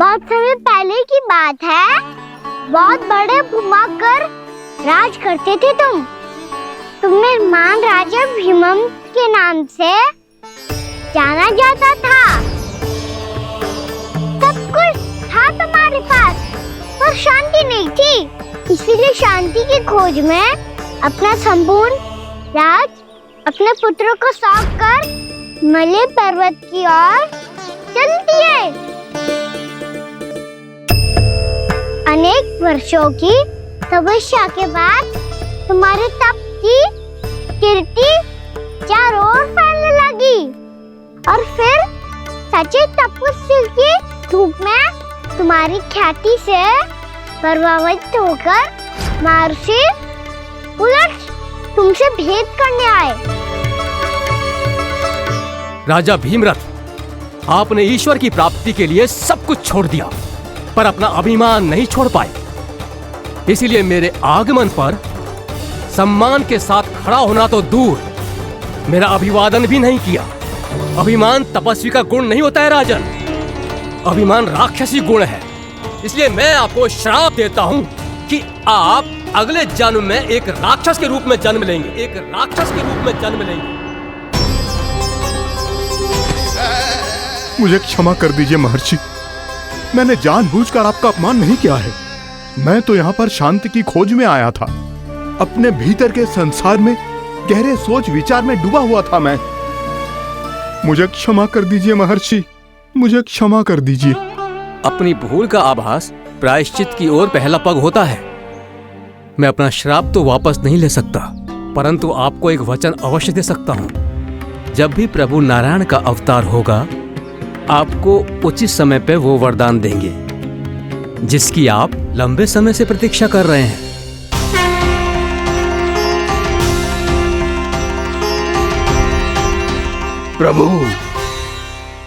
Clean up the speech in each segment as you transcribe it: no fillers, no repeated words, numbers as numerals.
बहुत समय पहले की बात है। बहुत बड़े भूमाकर राज करते थे तुम्हें महान राजा भीमम के नाम से जाना जाता था। सब कुछ था तुम्हारे पास, पर शांति नहीं थी। इसीलिए शांति की खोज में अपना संपूर्ण राज अपने पुत्रों को सौंप कर हिमालय पर्वत की ओर चल दिए। अनेक वर्षों की तपस्या के बाद तुम्हारे तप की कीर्ति चारों ओर फैलने लगी और फिर सच्चे तपस्वी के रूप में तुम्हारी ख्याति से प्रभावित होकर महर्षि उलट तुमसे भेंट करने आए। राजा भीमरथ, आपने ईश्वर की प्राप्ति के लिए सब कुछ छोड़ दिया, पर अपना अभिमान नहीं छोड़ पाए। इसीलिए मेरे आगमन पर सम्मान के साथ खड़ा होना तो दूर, मेरा अभिवादन भी नहीं किया। अभिमान तपस्वी का गुण नहीं होता है राजन, अभिमान राक्षसी गुण है। इसलिए मैं आपको श्राप देता हूँ कि आप अगले जन्म में एक राक्षस के रूप में जन्म लेंगे, एक राक्षस के रूप में जन्म लेंगे। मुझे क्षमा कर दीजिए महर्षि, मैंने जानबूझकर आपका अपमान नहीं किया है। मैं तो यहाँ पर शांति की खोज में आया था। अपने भीतर के संसार में गहरे सोच विचार में डूबा हुआ था मैं। मुझे क्षमा कर दीजिए महर्षि, मुझे क्षमा कर दीजिए। अपनी भूल का आभास प्रायश्चित की ओर पहला पग होता है। मैं अपना श्राप तो वापस नहीं ले सकता, परंतु आपको एक वचन अवश्य दे सकता हूँ। जब भी प्रभु नारायण का अवतार होगा, आपको उचित समय पे वो वरदान देंगे जिसकी आप लंबे समय से प्रतीक्षा कर रहे हैं। प्रभु,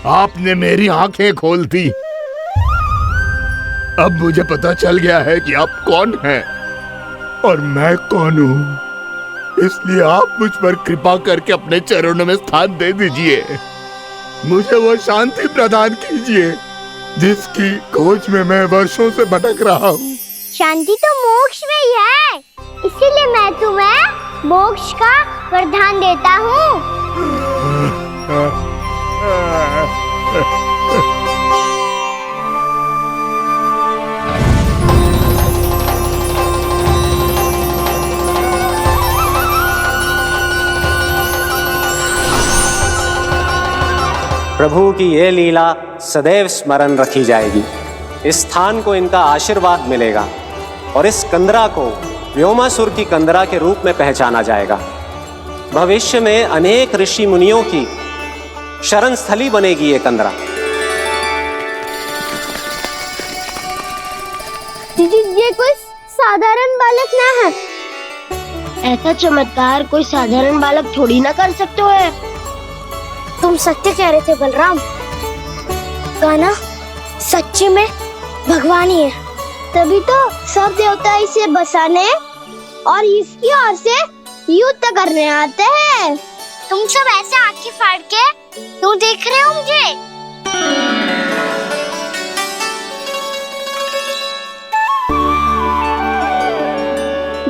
आपने मेरी आंखें खोल दी। अब मुझे पता चल गया है कि आप कौन हैं और मैं कौन हूँ। इसलिए आप मुझ पर कृपा करके अपने चरणों में स्थान दे दीजिए। मुझे वो शांति प्रदान कीजिए जिसकी खोज में मैं वर्षों से भटक रहा हूँ। शांति तो मोक्ष में ही है, इसीलिए मैं तुम्हें मोक्ष का वरदान देता हूँ। प्रभु की ये लीला सदैव स्मरण रखी जाएगी। इस स्थान को इनका आशीर्वाद मिलेगा और इस कंदरा को व्योमासुर की कंदरा के रूप में पहचाना जाएगा। भविष्य में अनेक ऋषि मुनियों की शरण स्थली बनेगी ये कंदरा। दीदी, ये कोई साधारण बालक ना है। ऐसा चमत्कार कोई साधारण बालक थोड़ी ना कर सकते हो। तुम सत्य कह रहे थे बलराम, गाना सच्ची में भगवान ही है। तभी तो सब देवता इसे बसाने और इसकी ओर से युद्ध करने आते हैं। तुम सब ऐसे आंखें फाड़ के क्यों देख रहे हो मुझे?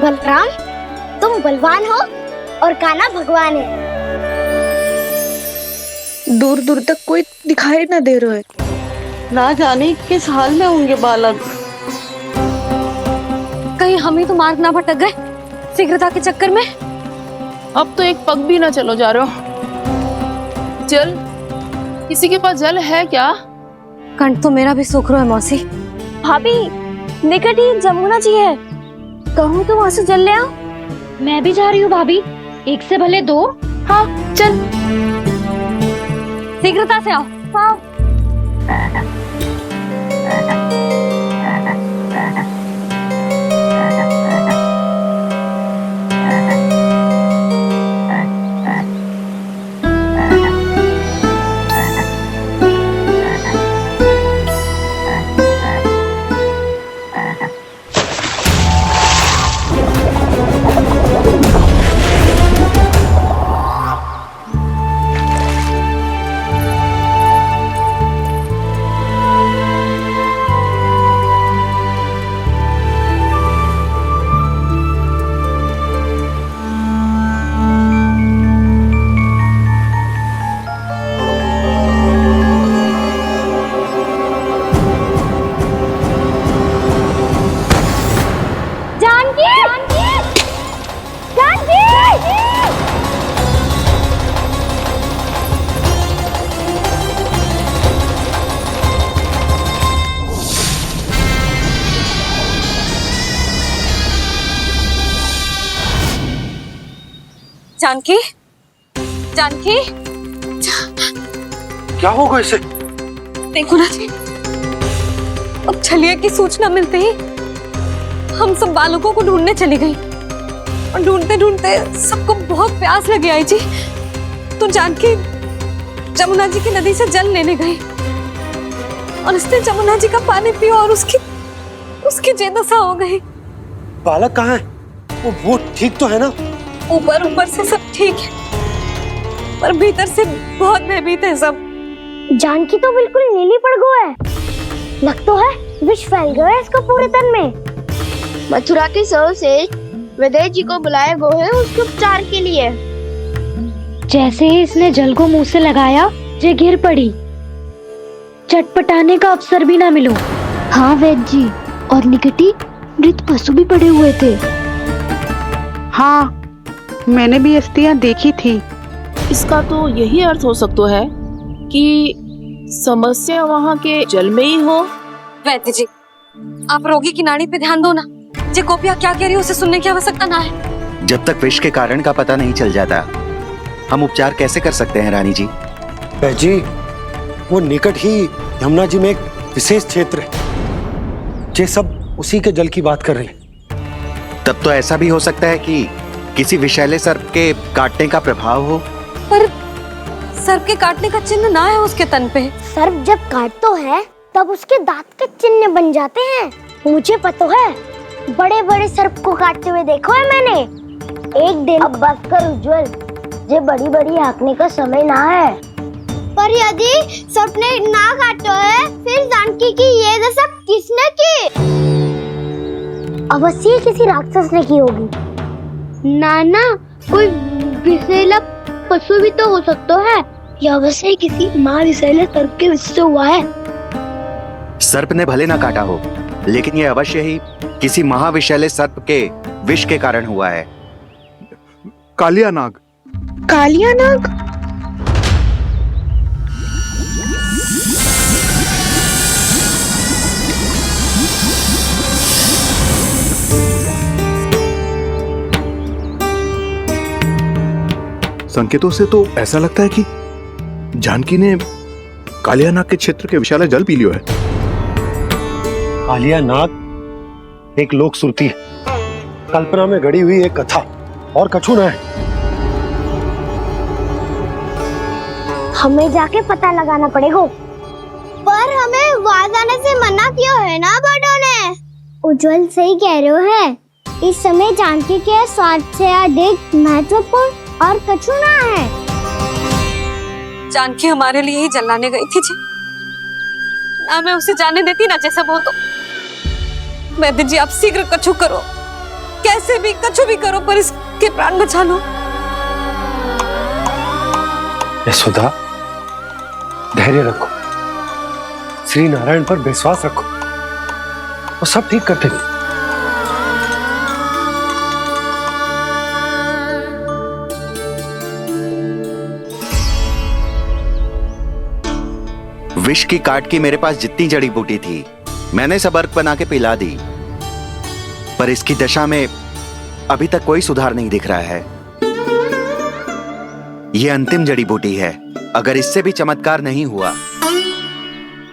बलराम, तुम बलवान हो और कान्हा भगवान है। दूर दूर तक कोई दिखाई ना दे रहा है। ना जाने किस हाल में होंगे बालक। कहीं हम ही तो मार्ग ना भटक गए शीघ्रता के चक्कर में। अब तो एक पग भी ना चलो जा रहे हो। जल, किसी के पास जल है क्या? कंठ तो मेरा भी सूख रहा है मौसी। भाभी, निकट ही जमुना जी है, कहूँ तो वहां से जल ले आओ। मैं भी जा रही हूँ भाभी, एक से भले दो। हाँ चल, शीघ्रता से आओ। हाँ। जानकी, जानकी, क्या होगा इसे? देखो ना जी, अब छलिया की सूचना मिलते ही हम सब बालकों को ढूंढने चली गई और ढूंढते ढूंढते सबको बहुत प्यास लगी आई जी। तो जानकी जमुना जी की नदी से जल लेने गई और उसने जमुना जी का पानी पिया और उसकी जेदशा हो गई। बालक कहाँ है? वो ठीक तो है ना? ऊपर से सब ठीक है पर भीतर से बहुत भयभीत है सब। जानकी तो बिल्कुल नीली पड़ गई है, लग तो है विष फैल गया है इसका पूरे तन में। मथुरा के सर्वश्रेष्ठ विदेह जी को बुलाए गए हैं उसके उपचार के लिए। जैसे ही इसने जल को मुंह से लगाया, जे गिर पड़ी, चटपटाने का अवसर भी ना मिलो। हाँ वैद्य जी, और निकटी मृत पशु भी पड़े हुए थे। हाँ, मैंने भी अस्थियां देखी थी। इसका तो यही अर्थ हो सकता है कि समस्या वहाँ के जल में ही हो। वैद्य जी, आप रोगी की नाड़ी पे ध्यान दो ना। जे गोपिया क्या कह रही है उसे सुनने की आवश्यकता ना है। जब तक विष के कारण का पता नहीं चल जाता, हम उपचार कैसे कर सकते हैं रानी जी? जी, वो निकट ही यमुना जी में एक विशेष क्षेत्र है। ये सब उसी के जल की बात कर रहे हैं। तब तो ऐसा भी हो सकता है कि किसी विषैले सर्प के काटने का प्रभाव हो। पर सर्प के काटने का चिन्ह ना है उसके तन पे। सर्प जब काटतो है तब उसके दांत के चिन्ह बन जाते हैं। मुझे पता है, बड़े बड़े सर्प को काटते हुए देखो है मैंने। एक दिन अब बस कर उज्जवल, ये बड़ी बड़ी हाँकने का समय ना है। पर यदि सर्प ने ना काटो है, फिर जानकी की ये दशा किसने की? अवश्य किसी राक्षस ने की होगी। नाना, कोई विषैला पशु भी तो हो सकता है। यह अवश्य किसी महाविषैले सर्प के विष से हुआ है। सर्प ने भले ना काटा हो, लेकिन यह अवश्य ही किसी महाविषैले सर्प के विष के कारण हुआ है। कालिया नाग। कालिया नाग? संकेतों से तो ऐसा लगता है कि जानकी ने कालिया नाग के क्षेत्र के विशाल जल पी लियो है। कालिया नाग एक लोक श्रुति है, कल्पना में गढ़ी हुई एक कथा, और कछु ना है। हमें जाके पता लगाना पड़ेगा। पर हमें वहां जाने से मना किया है ना बड़ों ने। उज्जवल सही कह रहे हो है। इस समय जानकी के स्वार्थ से अधिक महत्वपूर्ण और कछु ना है। जानकी हमारे लिए ही जलाने गई थी जी, ना मैं उसे जाने देती ना जैसा वो। तो वैद्य जी, आप शीघ्र कछु करो, कैसे भी कछु भी करो, पर इसके प्राण बचा लो। यशोदा, धैर्य रखो, श्री नारायण पर विश्वास रखो, वो सब ठीक कर देंगे। विष की काट की मेरे पास जितनी जड़ी बूटी थी, मैंने सब अर्क बना के पिला दी, पर इसकी दशा में अभी तक कोई सुधार नहीं दिख रहा है। यह अंतिम जड़ी बूटी है। अगर इससे भी चमत्कार नहीं हुआ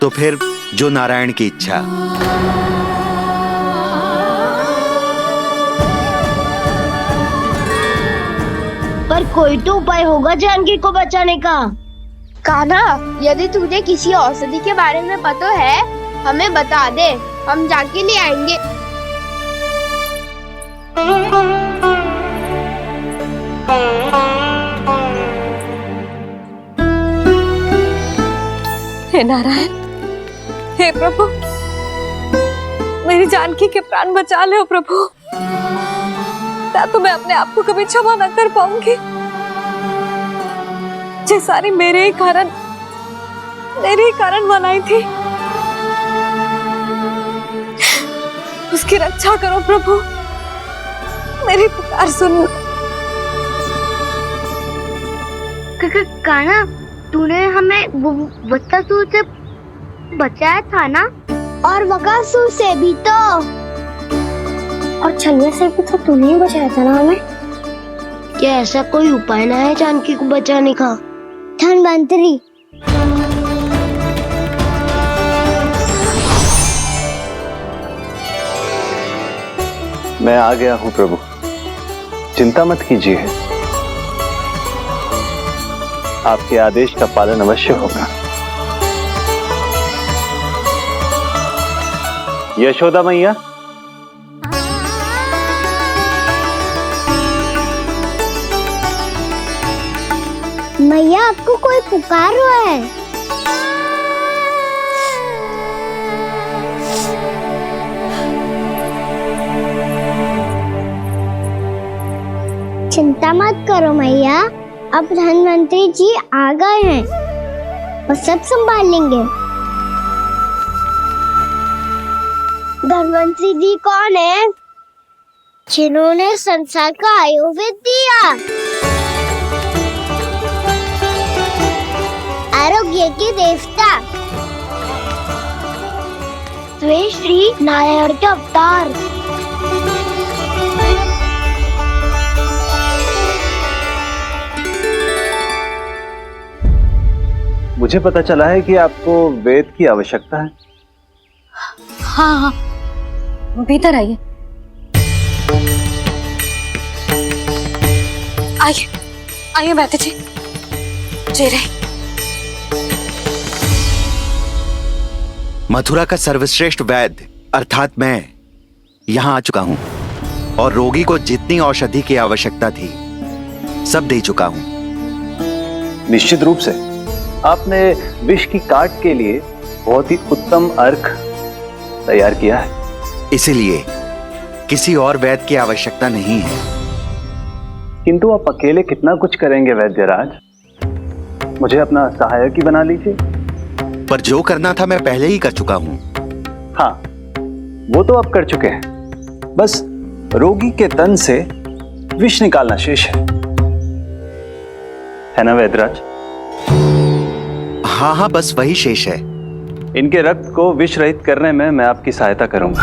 तो फिर जो नारायण की इच्छा। पर कोई तो उपाय होगा जानकी को बचाने का। कान्हा, यदि तुझे किसी औषधि के बारे में पता है, हमें बता दे, हम जाके ले आएंगे। हे नारायण, हे प्रभु, मेरी जानकी के प्राण बचा ले प्रभु। या तो मैं अपने आप को कभी क्षमा न कर पाऊंगी। ये सारी मेरे ही कारण बनाई थी। उसकी रक्षा करो प्रभु, मेरी पुकार सुनो। कान्हा, तूने हमें वत्सासुर से बचाया था ना? और बकासुर से भी तो, और छलिया से भी तो तूने ही बचाया था ना हमें। क्या ऐसा कोई उपाय ना है जानकी को बचाने का? धनवंतरी, मैं आ गया हूं प्रभु, चिंता मत कीजिए, आपके आदेश का पालन अवश्य होगा। यशोदा मैया, मैया आपको कोई पुकार रहा है। चिंता मत करो मैया, अब धनवंतरी जी आ गए हैं और सब संभाल लेंगे। धनवंतरी जी कौन है? जिन्होंने संसार का आयुर्वेद दिया, आरोग्य के देवता, वे श्री नारायण के अवतार। मुझे पता चला है कि आपको वेद की आवश्यकता है। हाँ हाँ, भीतर आइए। आइए आइए बैठे जी। जी रहे। मथुरा का सर्वश्रेष्ठ वैद्य अर्थात मैं यहाँ आ चुका हूँ और रोगी को जितनी औषधि की आवश्यकता थी सब दे चुका हूँ। निश्चित रूप से आपने विष की काट के लिए बहुत ही उत्तम अर्क तैयार किया है, इसीलिए किसी और वैद्य की आवश्यकता नहीं है। किंतु आप अकेले कितना कुछ करेंगे वैद्यराज, मुझे अपना सहायक ही बना लीजिए। पर जो करना था मैं पहले ही कर चुका हूँ। हाँ, वो तो आप कर चुके हैं, बस रोगी के तन से विष निकालना शेष है ना वैद्यराज? हाँ हाँ, बस वही शेष है। इनके रक्त को विष रहित करने में मैं आपकी सहायता करूंगा।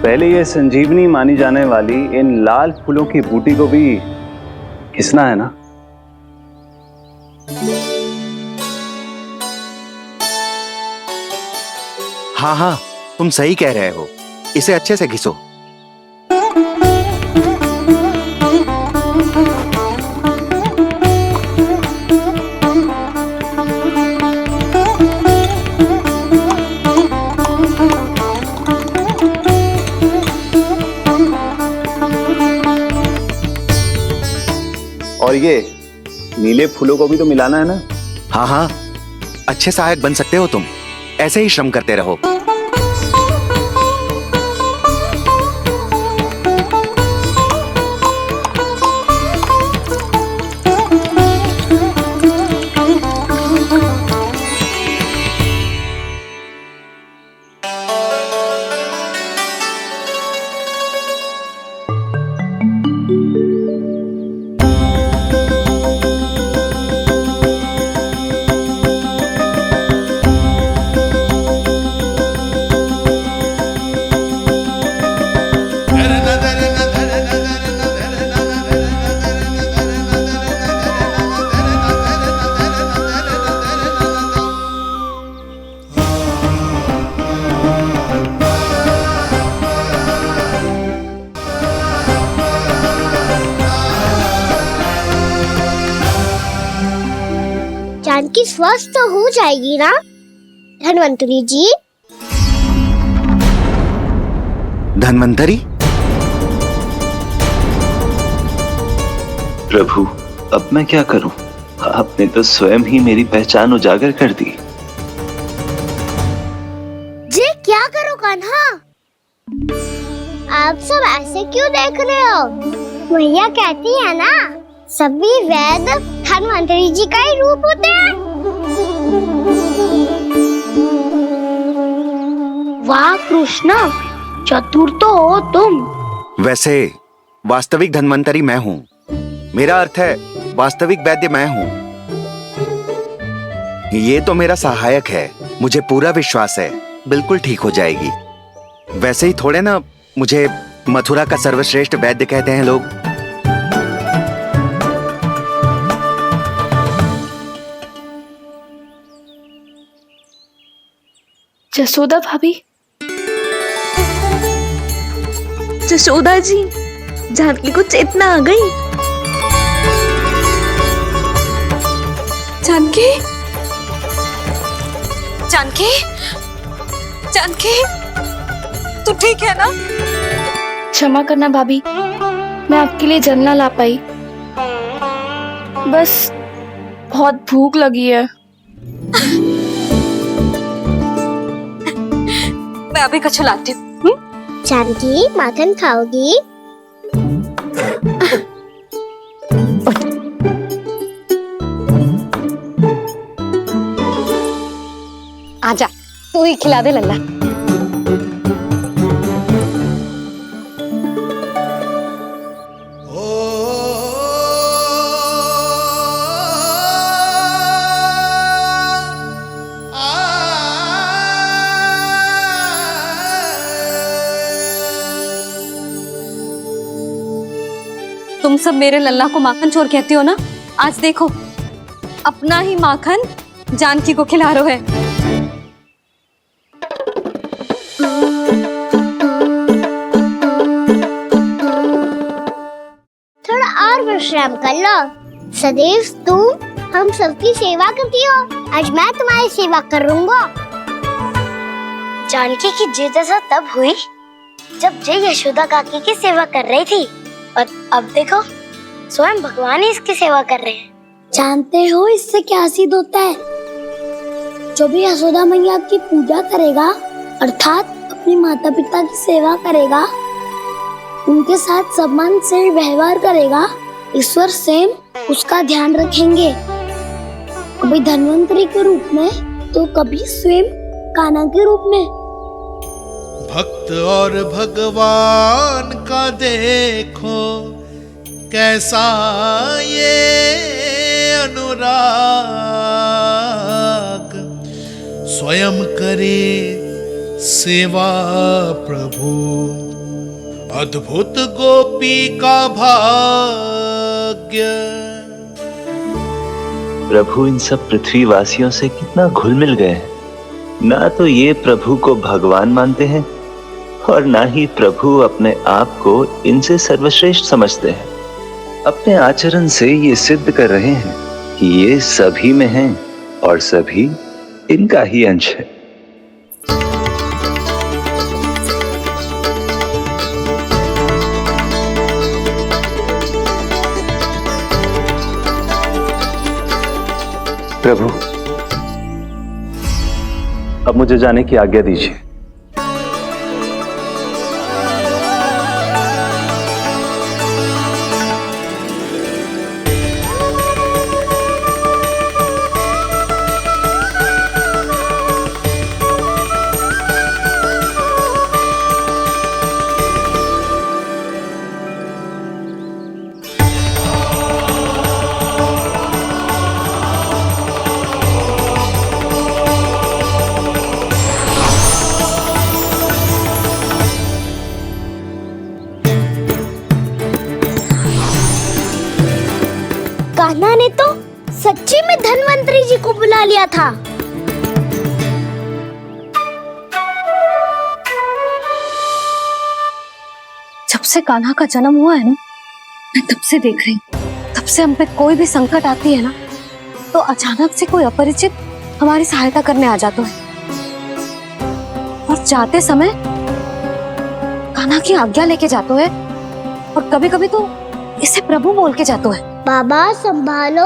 पहले ये संजीवनी मानी जाने वाली इन लाल फूलों की बूटी को भी घिसना है ना? हाँ हाँ, तुम सही कह रहे हो, इसे अच्छे से घिसो। और ये नीले फूलों को भी तो मिलाना है ना? हाँ हाँ, अच्छे सहायक बन सकते हो तुम, ऐसे ही श्रम करते रहो। जानकी स्वस्थ तो हो जाएगी ना धनवंतरी जी? धनवंतरी? प्रभु, अब मैं क्या करूं? आपने तो स्वयं ही मेरी पहचान उजागर कर दी। जी क्या करो कान्हा? आप सब ऐसे क्यों देख रहे हो? मैया कहती है ना, सभी वैद्य धनवंतरी जी का ही रूप होते हैं। वाह कृष्णा, चतुर तो हो तुम। वैसे वास्तविक धन्वंतरी मैं हूँ, मेरा अर्थ है वास्तविक वैद्य मैं हूँ। ये तो मेरा सहायक है, मुझे पूरा विश्वास है बिल्कुल ठीक हो जाएगी। वैसे ही थोड़े ना मुझे मथुरा का सर्वश्रेष्ठ वैद्य कहते हैं लोग। जसोदा भाभी, जशोदा जी, जानकी को चेतना आ गई। जानकी, जानकी, जानकी, तू ठीक है ना? क्षमा करना भाभी, मैं आपके लिए जल ना ला पाई। बस बहुत भूख लगी है। मैं अभी कछु लाती हूँ। जानकी, माखन खाओगी? आजा, तू ही खिला दे लल्ला। तुम सब मेरे लल्ला को माखन चोर कहती हो ना? आज देखो, अपना ही माखन जानकी को खिला रहे हो। थोड़ा और विश्राम कर लो। सदैव तुम हम सबकी सेवा करती हो, आज मैं तुम्हारी सेवा करूंगा। जानकी की जिद तब हुई जब जय यशोदा काकी की सेवा कर रही थी, और अब देखो स्वयं भगवान ही इसकी सेवा कर रहे हैं। जानते हो इससे क्या सिद्ध होता है? जो भी यशोदा मैया की पूजा करेगा, अर्थात अपनी माता पिता की सेवा करेगा, उनके साथ सम्मान से व्यवहार करेगा, ईश्वर स्वयं उसका ध्यान रखेंगे। कभी धन्वंतरी के रूप में तो कभी स्वयं कान्हा के रूप में। भक्त और भगवान का देखो कैसा ये अनुराग, स्वयं करे सेवा प्रभु, अद्भुत गोपी का भाग्य। प्रभु इन सब पृथ्वीवासियों से कितना घुल मिल गए हैं। ना तो ये प्रभु को भगवान मानते हैं और ना ही प्रभु अपने आप को इनसे सर्वश्रेष्ठ समझते हैं। अपने आचरण से ये सिद्ध कर रहे हैं कि ये सभी में हैं और सभी इनका ही अंश है। प्रभु, अब मुझे जाने की आज्ञा दीजिए। कान्हा ने तो सच्ची में धन्वंतरी जी को बुला लिया था। जब से कान्हा का जन्म हुआ है ना, मैं तब से देख रही हूँ, तब से हम पे कोई भी संकट आती है ना, तो अचानक से कोई अपरिचित हमारी सहायता करने आ जाता है, और जाते समय कान्हा की आज्ञा लेके जाते है, और कभी कभी तो इसे प्रभु बोल के जाते है। बाबा संभालो।